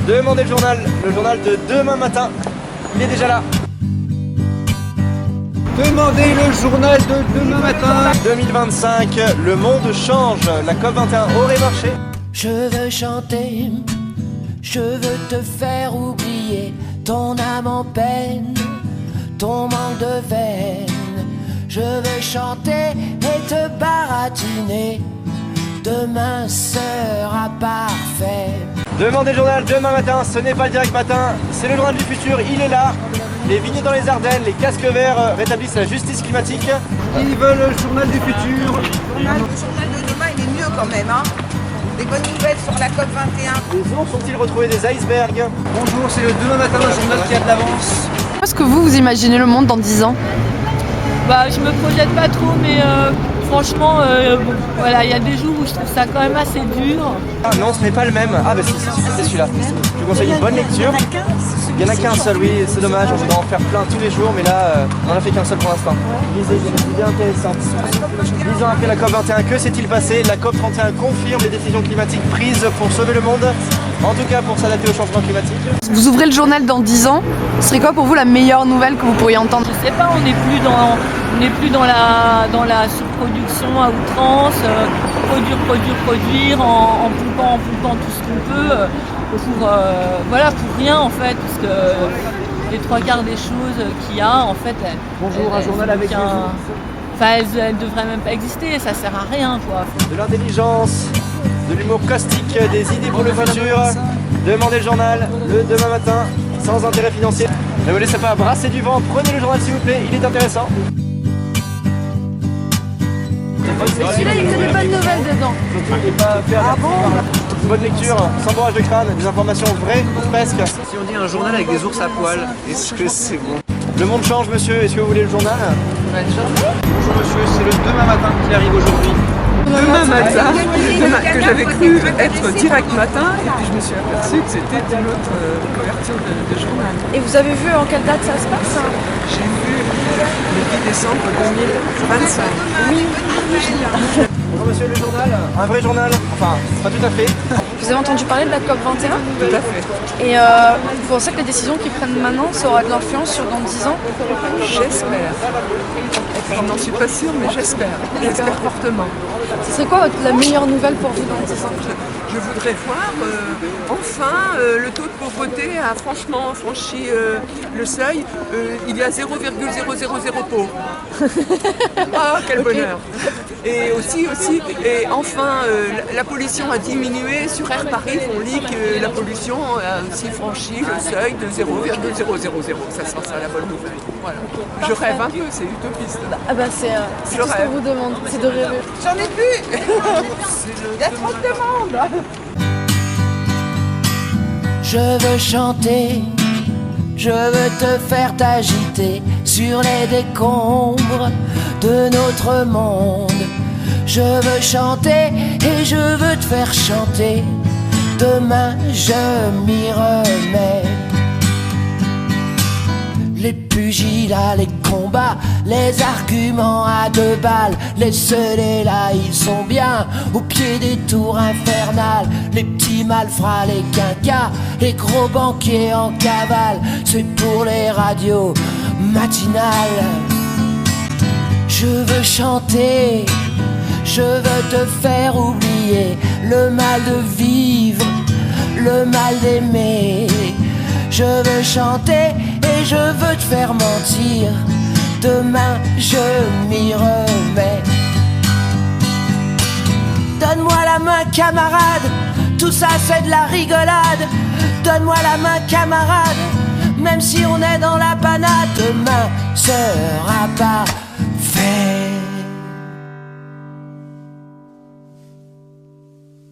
Demandez le journal de demain matin, il est déjà là. Demandez le journal de demain matin. 2025, le monde change, la COP21 aurait marché. Je veux chanter, je veux te faire oublier ton âme en peine, ton manque de veine. Je veux chanter et te baratiner, demain sera parfait. Demandez le journal demain matin, ce n'est pas le direct matin, c'est le journal du futur, il est là. Les vignes dans les Ardennes, les casques verts rétablissent la justice climatique. Ils veulent le journal du futur. Le journal de demain, il est mieux quand même. Hein. Des bonnes nouvelles sur la COP21. Les ours ont-ils retrouvé des icebergs? Bonjour, c'est le demain matin, le journal qui a de l'avance. Est-ce que vous imaginez le monde dans 10 ans? Je me projette pas trop, mais franchement, bon, voilà, il y a des jours où je trouve ça quand même assez dur. Ah non, ce n'est pas le même. Ah bah si, c'est celui-là. Je vous conseille une bonne lecture. Il n'y en a qu'un seul, oui, c'est dommage, on voudrait en faire plein tous les jours, mais là, on n'en a fait qu'un seul pour l'instant. Lisez, il y a des idées intéressantes. 10 ans après la COP21, que s'est-il passé? La COP31 confirme les décisions climatiques prises pour sauver le monde, en tout cas pour s'adapter au changement climatique. Vous ouvrez le journal dans 10 ans, ce serait quoi pour vous la meilleure nouvelle que vous pourriez entendre? Je sais pas, on n'est plus dans la surproduction à outrance, produire en pompant tout ce qu'on peut. Pour rien en fait, parce que les trois quarts des choses qu'il y a en fait, Bonjour, un journal avec elles devraient même pas exister, ça sert à rien quoi. De l'intelligence, de l'humour caustique, des idées pour le futur. Demandez le journal, le demain matin, sans intérêt financier. Ne vous laissez pas brasser du vent, prenez le journal s'il vous plaît, il est intéressant. Celui-là, il y a que des bonnes nouvelles dedans. Ah bon? Bonne lecture, sans bourrage de crâne, des informations vraies ou presque. Si on dit un journal avec des ours à poil, est-ce que c'est bon? Le monde change monsieur, est-ce que vous voulez le journal? Bonjour monsieur, c'est le demain matin qui arrive aujourd'hui. Demain matin, que j'avais cru être direct matin, et puis je me suis aperçue que c'était une autre couverture de journal. Et vous avez vu en quelle date ça se passe? J'ai vu le 10 décembre 2025. Bonjour monsieur, le journal, un vrai journal, enfin pas tout à fait. Vous avez entendu parler de la COP21? Tout à fait. Et vous pensez que les décisions qu'ils prennent maintenant, ça aura de l'influence sur dans 10 ans? J'espère. Je n'en suis pas sûre, mais j'espère. J'espère fortement. Ce serait quoi la meilleure nouvelle pour vous dans 10 ans? Je voudrais voir enfin le taux de pauvreté a franchement franchi le seuil. Il y a 0,000 pauvres. Ah, quel bonheur! Et aussi, et enfin, la pollution a diminué. Sur Air Paris, on lit que la pollution a aussi franchi le seuil de 0,000. Ça sent ça la bonne nouvelle. Voilà. Je rêve un peu, c'est utopiste. C'est tout ce qu'on vous demande, c'est de rêver. J'en ai plus. Il y a trop de demandes. Je veux chanter, je veux te faire t'agiter sur les décombres de notre monde. Je veux chanter et je veux te faire chanter. Demain je m'y remets. Les pugilats, les combats, les arguments à 2 balles, les seuls là ils sont bien au pied des tours infernales. Les petits malfrats, les quinquas, les gros banquiers en cavale, c'est pour les radios matinales. Je veux chanter, je veux te faire oublier le mal de vivre, le mal d'aimer. Je veux chanter et je veux te faire mentir. Demain je m'y remets. Donne-moi la main camarade, tout ça c'est de la rigolade. Donne-moi la main camarade, même si on est dans la panade. Demain sera pas